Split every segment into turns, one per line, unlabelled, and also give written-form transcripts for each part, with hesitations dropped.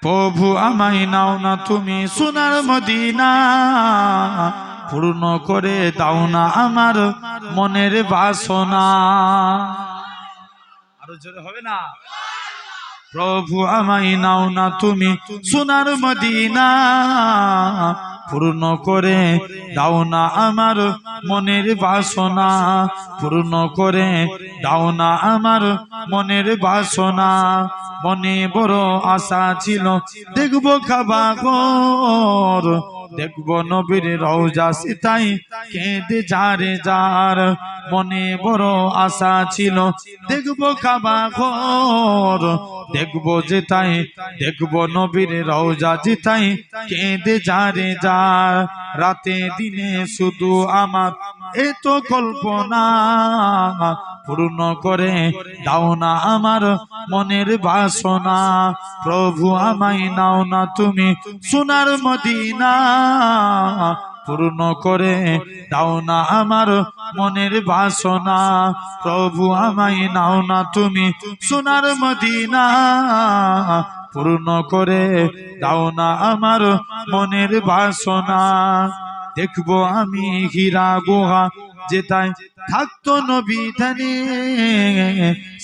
প্রভু আমায় নাও না তুমি সোনার মদিনা, পূর্ণ করে দাও না আমার মনের বাসনা। আরো জোরে হবে না? প্রভু আমায় নাও না তুমি সোনার মদিনা, পূর্ণ করে দাও না আমার মনের বাসনা, পূর্ণ করে দাও না আমার মনের বাসনা। মনে বড় আশা ছিল দেখবো কাবা ঘর, দেখবো নবীর রওজা সিতাই কেঁদে যারে যার। মনে বড় আশা ছিল দেখবো কাবা ঘর, দেখবো যেতাই দেখবো নবীর রওজা যেতাই কেঁদে যারে যার। রাতে দিনে শুধু আমার এত কল্পনা, পূর্ণ করে দাও না আমার মনের বাসনা। প্রভু আমায় নাও না তুমি সোনার মদিনা, পূর্ণ করে দাও না আমার মনের বাসনা। প্রভু আমায় নাও না তুমি সোনার মদিনা, পূর্ণ করে দাও না আমার মনের বাসনা। দেখবো আমি হীরা গুহা যেটাই থাকতো নবী ধানে,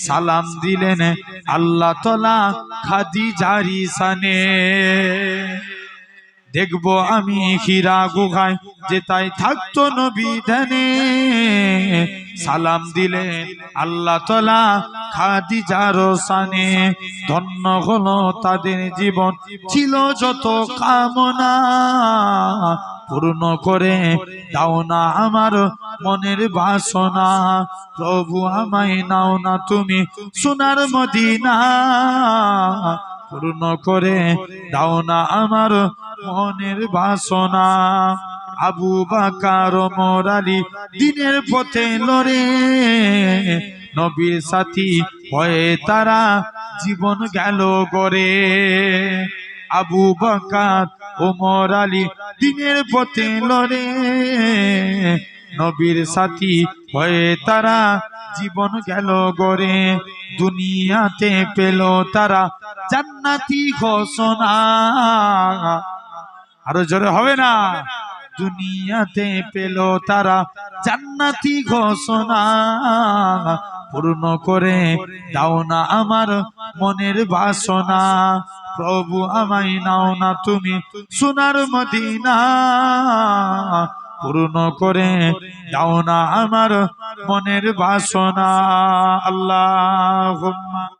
সালাম দিলেন আল্লাহ তাআলা খাদিজার শানে। দেখবো আমি হীরা গুহায় যেটাই থাকতো নবী ধানে, সালাম দিলেন আল্লাহ তাআলা খাদিজার শানে। ধন্য হলো তাদের জীবন ছিল যত কামনা, পূর্ণ করে দাও না আমার মনের বাসনা। প্রভু আমায় নাও না তুমি সোনার মদিনা, পূর্ণ করে দাও না আমার মনের বাসনা। আবু বকর ওমর আলী দিনের পথে লড়ে, নবীর সাথী হয়ে তারা জীবন গেল গড়ে। আবু বকর ওমর আলী দিনের পথে লড়ে, নবীর সাথী হয়ে তারা জীবন গেল গড়ে। দুনিয়াতে পেল তারা জান্নাতি ঘোষণা। আরো জোরে হবে না? দুনিয়াতে পেল তারা জান্নাতি ঘোষণা, পূর্ণ করে দাও না আমার মনের বাসনা। প্রভু আমায় নাও না তুমি সোনার মদিনা, পূর্ণ করে দাও না আমার মনের বাসনা। আল্লাহুম্মা